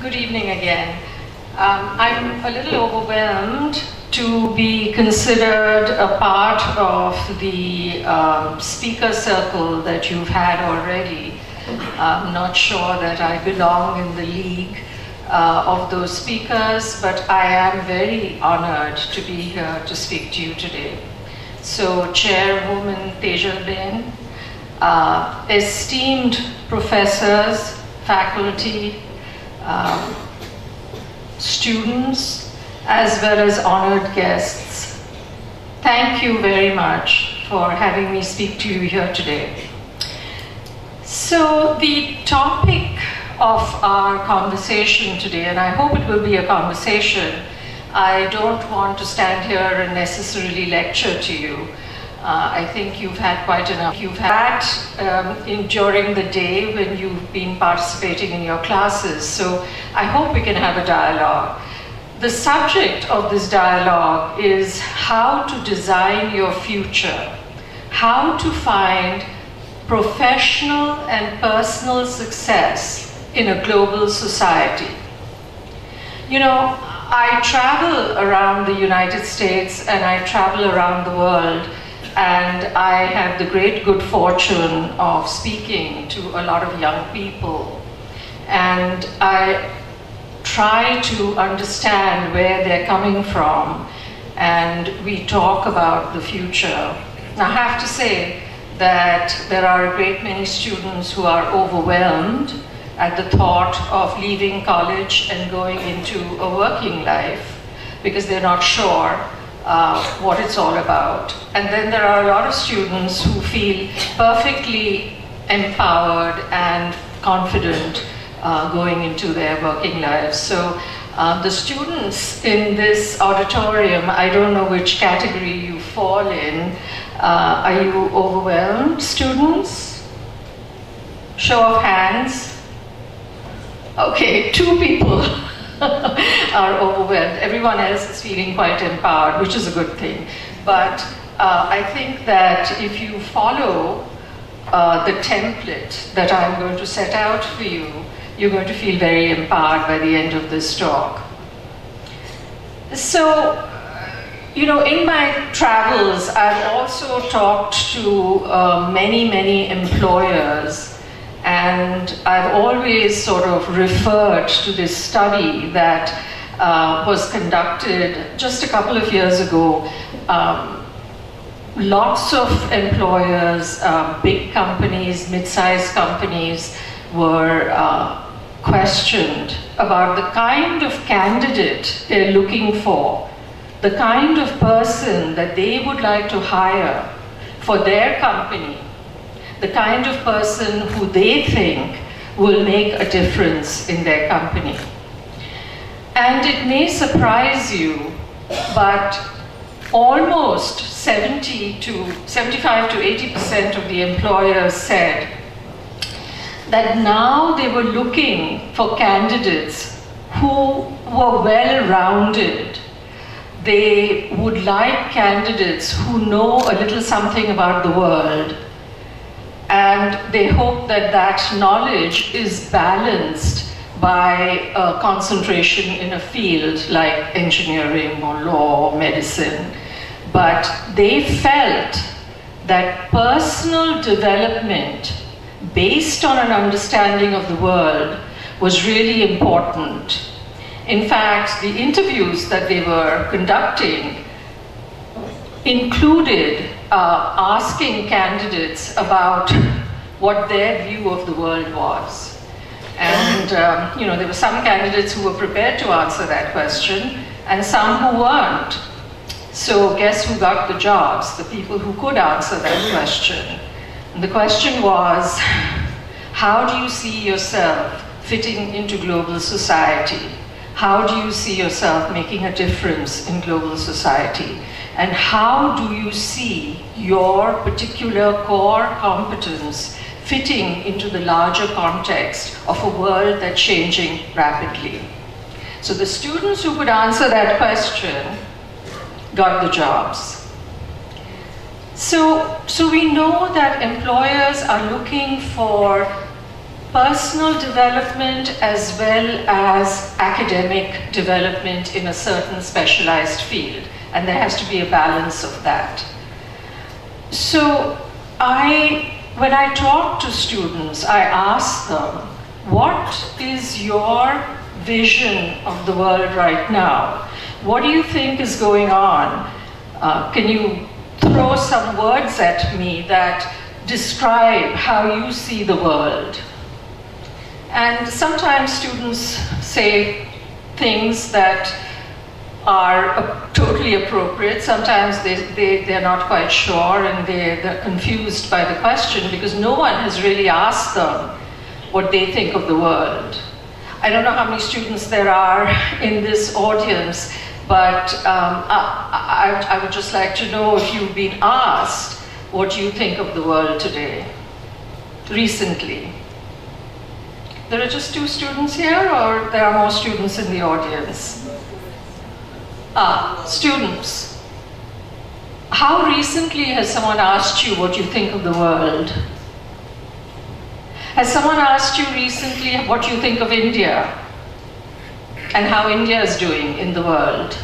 Good evening again. I'm a little overwhelmed to be considered a part of the speaker circle that you've had already. I'm not sure that I belong in the league of those speakers, but I am very honored to be here to speak to you today. So, Chairwoman Tejal Ben, esteemed professors, faculty, students, as well as honored guests, thank you very much for having me speak to you here today. So the topic of our conversation today, and I hope it will be a conversation, I don't want to stand here and necessarily lecture to you. I think you've had quite enough. You've had during the day when you've been participating in your classes. So I hope we can have a dialogue. The subject of this dialogue is how to design your future, how to find professional and personal success in a global society. You know, I travel around the United States and I travel around the world, and I have the great good fortune of speaking to a lot of young people. And I try to understand where they're coming from, and we talk about the future. Now, I have to say that there are a great many students who are overwhelmed at the thought of leaving college and going into a working life because they're not sure what it's all about. And then there are a lot of students who feel perfectly empowered and confident going into their working lives. So the students in this auditorium, I don't know which category you fall in. Are you overwhelmed, students? Show of hands. Okay, 2 people are overwhelmed. Everyone else is feeling quite empowered, which is a good thing. But I think that if you follow the template that I'm going to set out for you, you're going to feel very empowered by the end of this talk. So, you know, in my travels, I've also talked to many employers. And I've always sort of referred to this study that was conducted just a couple of years ago. Lots of employers, big companies, mid-sized companies were questioned about the kind of candidate they're looking for, the kind of person that they would like to hire for their company, the kind of person who they think will make a difference in their company. And it may surprise you, but almost 75 to 80% of the employers said that now they were looking for candidates who were well-rounded. They would like candidates who know a little something about the world, and they hope that that knowledge is balanced by a concentration in a field like engineering or law or medicine. But they felt that personal development based on an understanding of the world was really important. In fact, the interviews that they were conducting included asking candidates about what their view of the world was. And you know, there were some candidates who were prepared to answer that question and some who weren't. So guess who got the jobs? The people who could answer that question. And the question was, how do you see yourself fitting into global society? How do you see yourself making a difference in global society? And how do you see your particular core competence fitting into the larger context of a world that's changing rapidly? So the students who could answer that question got the jobs. So we know that employers are looking for personal development as well as academic development in a certain specialized field, and there has to be a balance of that. So when I talk to students, I ask them, what is your vision of the world right now? What do you think is going on? Can you throw some words at me that describe how you see the world? And sometimes students say things that are totally appropriate. Sometimes they're not quite sure and they're confused by the question because no one has really asked them what they think of the world. I don't know how many students there are in this audience, but I would just like to know if you've been asked what you think of the world today, recently. There are just 2 students here, or there are more students in the audience? Students. How recently has someone asked you what you think of the world? Has someone asked you recently what you think of India and how India is doing in the world?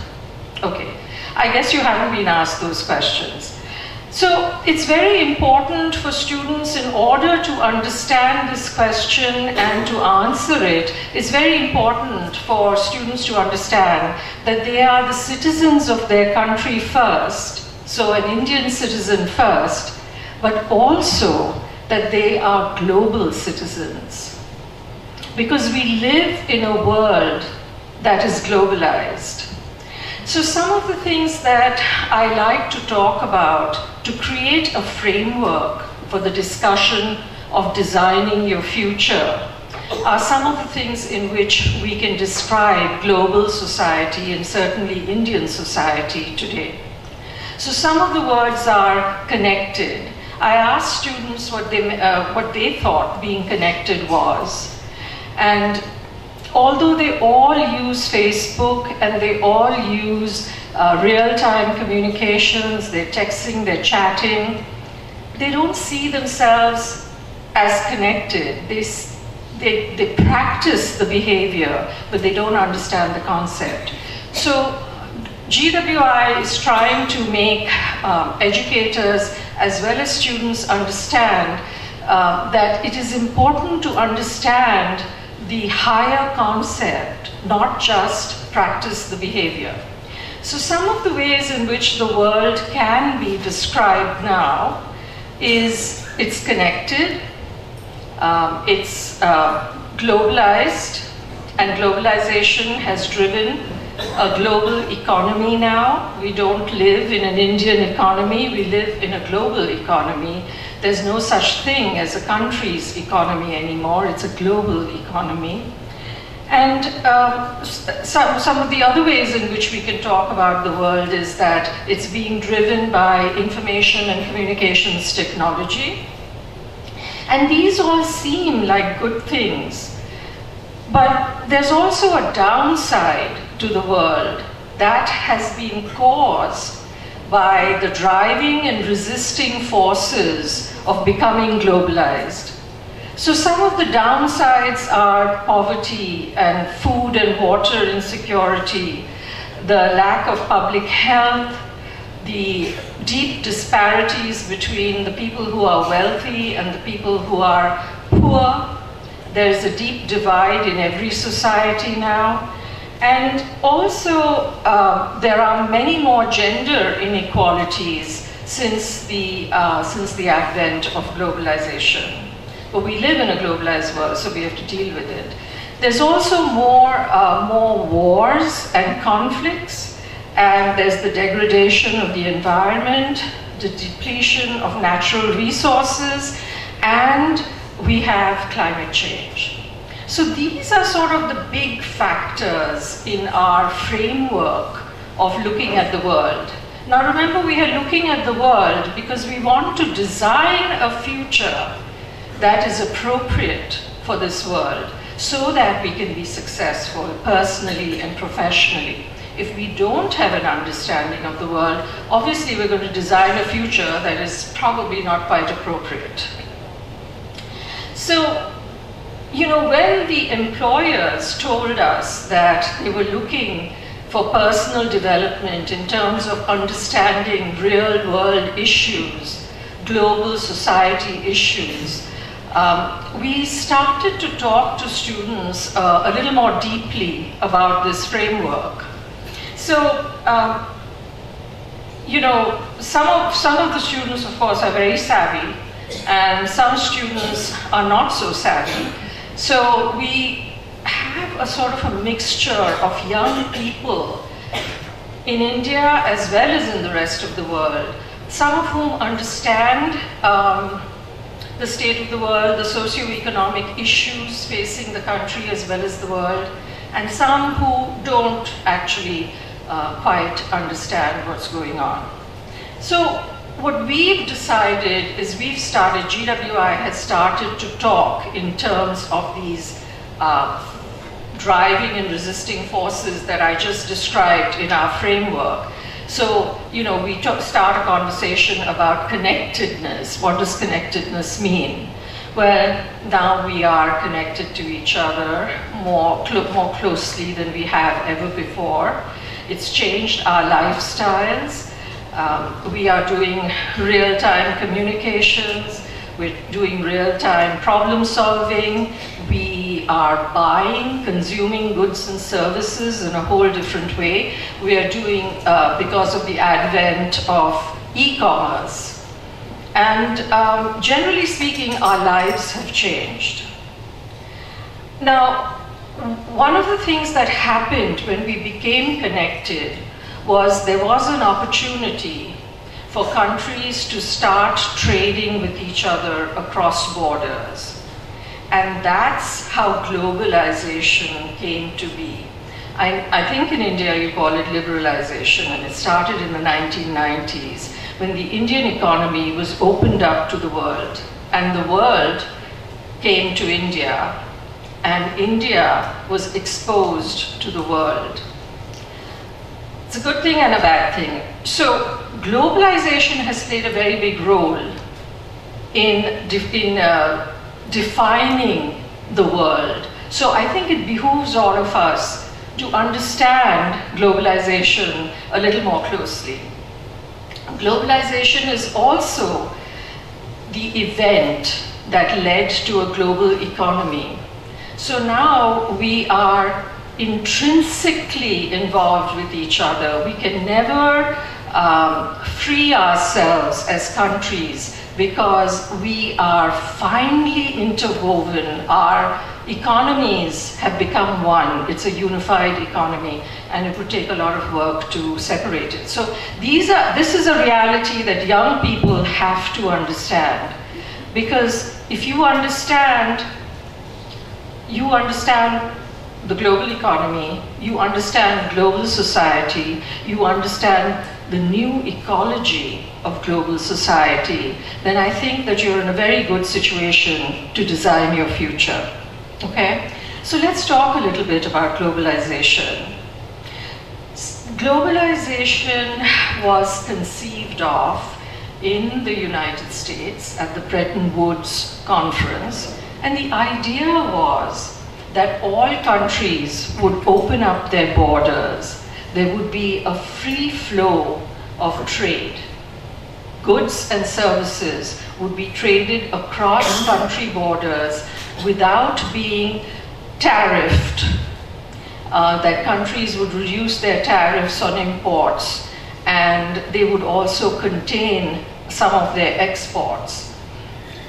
Okay, I guess you haven't been asked those questions. So it's very important for students, in order to understand this question and to answer it, it's very important for students to understand that they are the citizens of their country first, so an Indian citizen first, but also that they are global citizens. Because we live in a world that is globalized. So some of the things that I like to talk about to create a framework for the discussion of designing your future are some of the things in which we can describe global society and certainly Indian society today. So some of the words are connected. I asked students what they thought being connected was. And although they all use Facebook and they all use real-time communications, they're texting, they're chatting, they don't see themselves as connected. They practice the behavior, but they don't understand the concept. So GWI is trying to make educators as well as students understand that it is important to understand the higher concept, not just practice the behavior. So some of the ways in which the world can be described now is it's connected, it's globalized, and globalization has driven a global economy now. We don't live in an Indian economy, we live in a global economy. There's no such thing as a country's economy anymore, it's a global economy. And some of the other ways in which we can talk about the world is that it's being driven by information and communications technology. And these all seem like good things. But there's also a downside to the world that has been caused by the driving and resisting forces of becoming globalized. So some of the downsides are poverty and food and water insecurity, the lack of public health, the deep disparities between the people who are wealthy and the people who are poor. There's a deep divide in every society now. And also, there are many more gender inequalities since the advent of globalization. But we live in a globalized world, so we have to deal with it. There's also more wars and conflicts, and there's the degradation of the environment, the depletion of natural resources, and we have climate change. So these are sort of the big factors in our framework of looking at the world. Now remember, we are looking at the world because we want to design a future that is appropriate for this world so that we can be successful personally and professionally. If we don't have an understanding of the world, obviously we're going to design a future that is probably not quite appropriate. So you know, when the employers told us that they were looking for personal development in terms of understanding real world issues, global society issues, we started to talk to students a little more deeply about this framework. So, you know, some of the students, of course, are very savvy, and some students are not so savvy. So we have a sort of a mixture of young people in India as well as in the rest of the world, some of whom understand the state of the world, the socio-economic issues facing the country as well as the world, and some who don't actually quite understand what's going on. So what we've decided is GWI has started to talk in terms of these driving and resisting forces that I just described in our framework. So, you know, we start a conversation about connectedness. What does connectedness mean? Well, now we are connected to each other more closely than we have ever before. It's changed our lifestyles. We are doing real-time communications. We're doing real-time problem solving. We are buying, consuming goods and services in a whole different way. We are doing, because of the advent of e-commerce. And generally speaking, our lives have changed. Now, one of the things that happened when we became connected was there was an opportunity for countries to start trading with each other across borders. And that's how globalization came to be. I think in India you call it liberalization, and it started in the 1990s when the Indian economy was opened up to the world, and the world came to India, and India was exposed to the world. It's a good thing and a bad thing. So globalization has played a very big role in defining the world. So I think it behooves all of us to understand globalization a little more closely. Globalization is also the event that led to a global economy. So now we are intrinsically involved with each other. We can never free ourselves as countries because we are finely interwoven. Our economies have become one. It's a unified economy, and it would take a lot of work to separate it. So this is a reality that young people have to understand, because if you understand the global economy, you understand global society, you understand the new ecology of global society, then I think that you're in a very good situation to design your future. Okay? So let's talk a little bit about globalization. Globalization was conceived of in the United States at the Bretton Woods Conference, and the idea was that all countries would open up their borders. There would be a free flow of trade. Goods and services would be traded across country borders without being tariffed, that countries would reduce their tariffs on imports, and they would also contain some of their exports.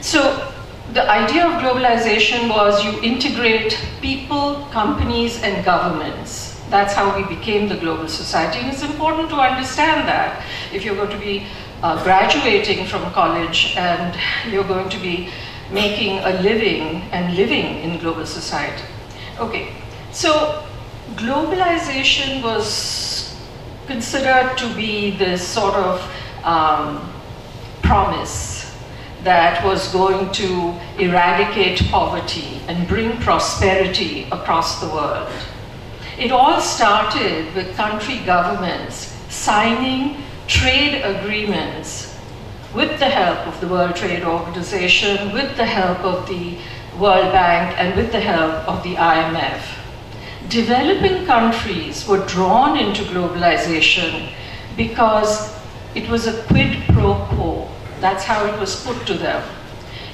So the idea of globalization was you integrate people, companies, and governments. That's how we became the global society, and it's important to understand that if you're going to be graduating from college and you're going to be making a living and living in global society. Okay, so globalization was considered to be this sort of promise that was going to eradicate poverty and bring prosperity across the world. It all started with country governments signing trade agreements with the help of the World Trade Organization, with the help of the World Bank, and with the help of the IMF. Developing countries were drawn into globalization because it was a quid pro quo. That's how it was put to them.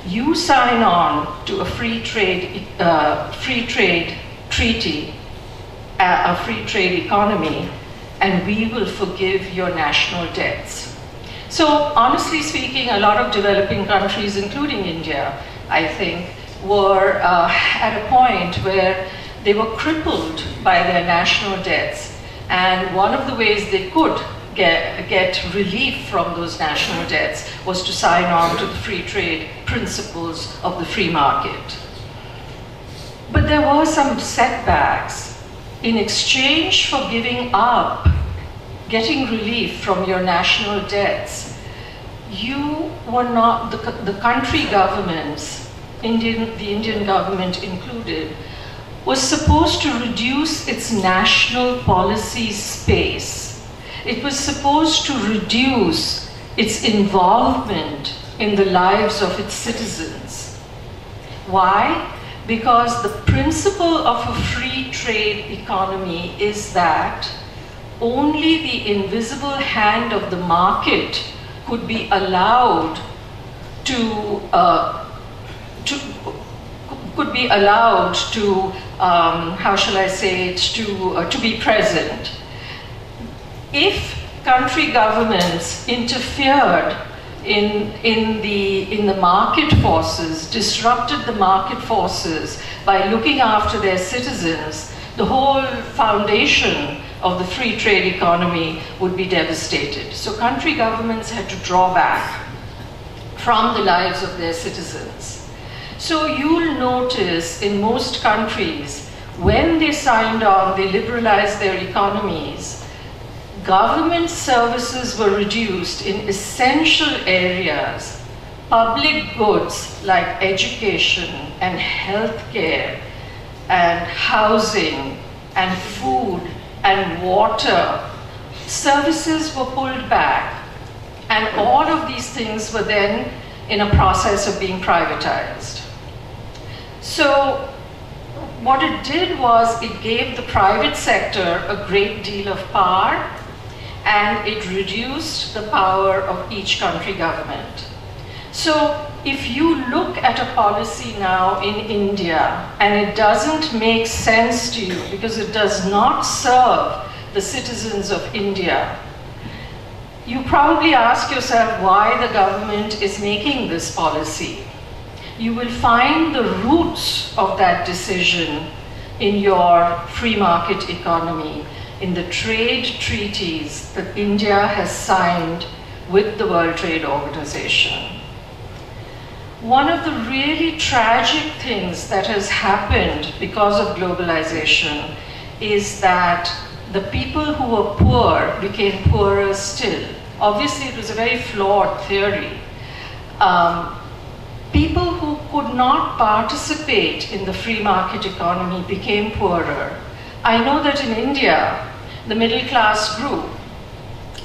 You sign on to a free trade treaty, a free trade economy, and we will forgive your national debts. So honestly speaking, a lot of developing countries, including India, I think, were at a point where they were crippled by their national debts. And one of the ways they could get relief from those national debts was to sign on to the free trade principles of the free market. But there were some setbacks. In exchange for giving up, getting relief from your national debts, you were not, the country governments, the Indian government included, was supposed to reduce its national policy space. It was supposed to reduce its involvement in the lives of its citizens. Why? Because the principle of a free trade economy is that only the invisible hand of the market could be allowed to how shall I say it, to be present. If country governments interfered in the market forces, disrupted the market forces by looking after their citizens, the whole foundation of the free trade economy would be devastated. So country governments had to draw back from the lives of their citizens. So you'll notice in most countries, when they signed on, they liberalized their economies, government services were reduced in essential areas. Public goods like education and healthcare and housing and food and water, services were pulled back. And all of these things were then in a process of being privatized. So what it did was it gave the private sector a great deal of power, and it reduced the power of each country government. So if you look at a policy now in India and it doesn't make sense to you because it does not serve the citizens of India, you probably ask yourself why the government is making this policy. You will find the roots of that decision in your free market economy, in the trade treaties that India has signed with the World Trade Organization. One of the really tragic things that has happened because of globalization is that the people who were poor became poorer still. Obviously, it was a very flawed theory. People who could not participate in the free market economy became poorer. I know that in India, the middle class grew.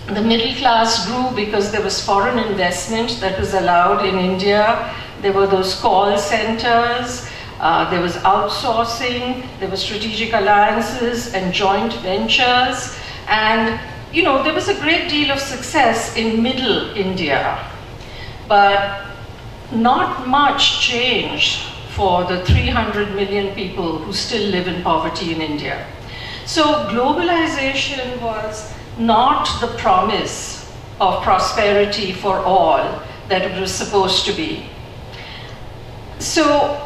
The middle class grew because there was foreign investment that was allowed in India. There were those call centers, there was outsourcing, there were strategic alliances and joint ventures. And, you know, there was a great deal of success in middle India. But not much changed for the 300 million people who still live in poverty in India. So globalization was not the promise of prosperity for all that it was supposed to be. So,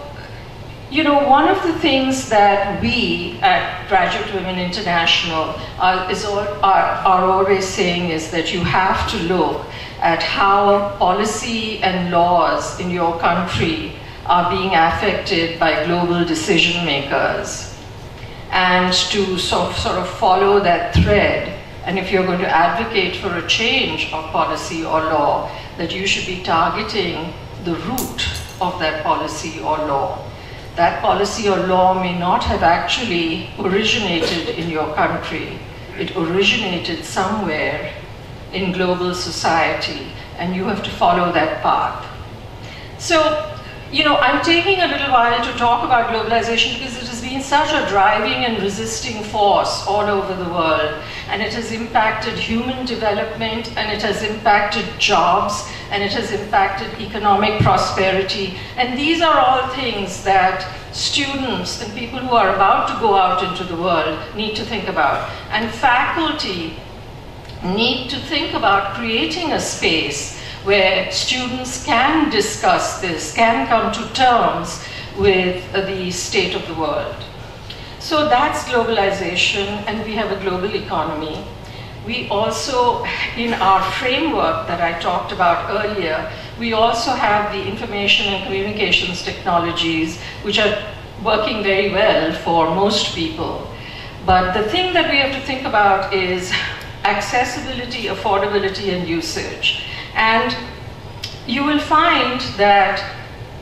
you know, one of the things that we at Graduate Women International are always saying is that you have to look at how policy and laws in your country are being affected by global decision makers, and to sort of follow that thread. And if you're going to advocate for a change of policy or law, that you should be targeting the root of that policy or law. That policy or law may not have actually originated in your country. It originated somewhere in global society, and you have to follow that path. So, I'm taking a little while to talk about globalization because it has been such a driving and resisting force all over the world. And it has impacted human development, and it has impacted jobs, and it has impacted economic prosperity. And these are all things that students and people who are about to go out into the world need to think about. And faculty need to think about creating a space where students can discuss this, can come to terms with the state of the world. So that's globalization, and we have a global economy. We also, in our framework that I talked about earlier, we also have the information and communications technologies, which are working very well for most people. But the thing that we have to think about is accessibility, affordability, and usage. And you will find that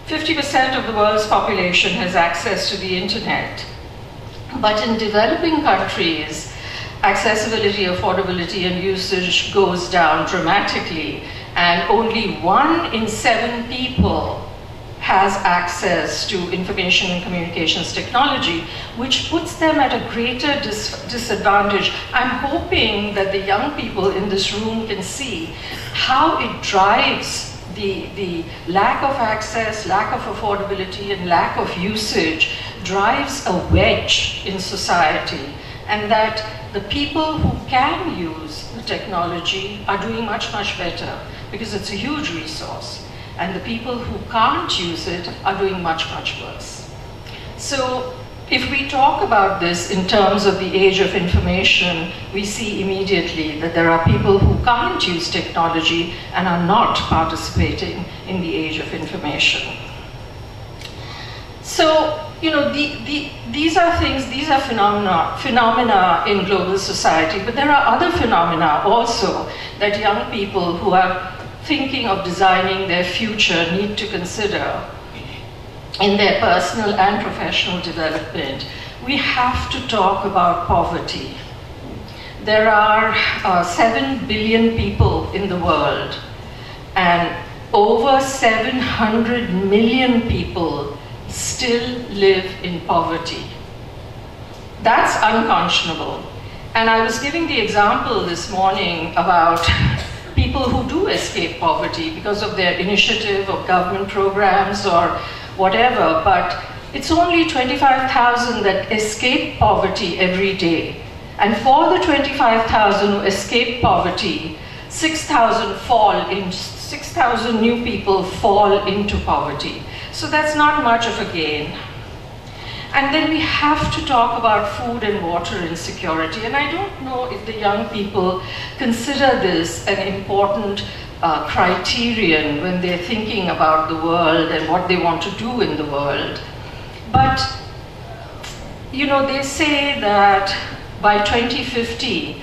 50% of the world's population has access to the internet. But in developing countries, accessibility, affordability, and usage goes down dramatically, and only 1 in 7 people has access to information and communications technology, which puts them at a greater disadvantage. I'm hoping that the young people in this room can see how it drives the lack of access, lack of affordability, and lack of usage drives a wedge in society, and that the people who can use the technology are doing much, much better because it's a huge resource. And the people who can't use it are doing much, much worse. So if we talk about this in terms of the age of information, we see immediately that there are people who can't use technology and are not participating in the age of information. So, these are things, these are phenomena in global society, but there are other phenomena also that young people who are thinking of designing their future need to consider in their personal and professional development. We have to talk about poverty. There are 7 billion people in the world, and over 700 million people still live in poverty. That's unconscionable. And I was giving the example this morning about people who do escape poverty because of their initiative or government programs or whatever, but it's only 25,000 that escape poverty every day. And for the 25,000 who escape poverty, 6,000 new people fall into poverty. So that's not much of a gain. And then we have to talk about food and water insecurity. And I don't know if the young people consider this an important criterion when they're thinking about the world and what they want to do in the world. But, they say that by 2050,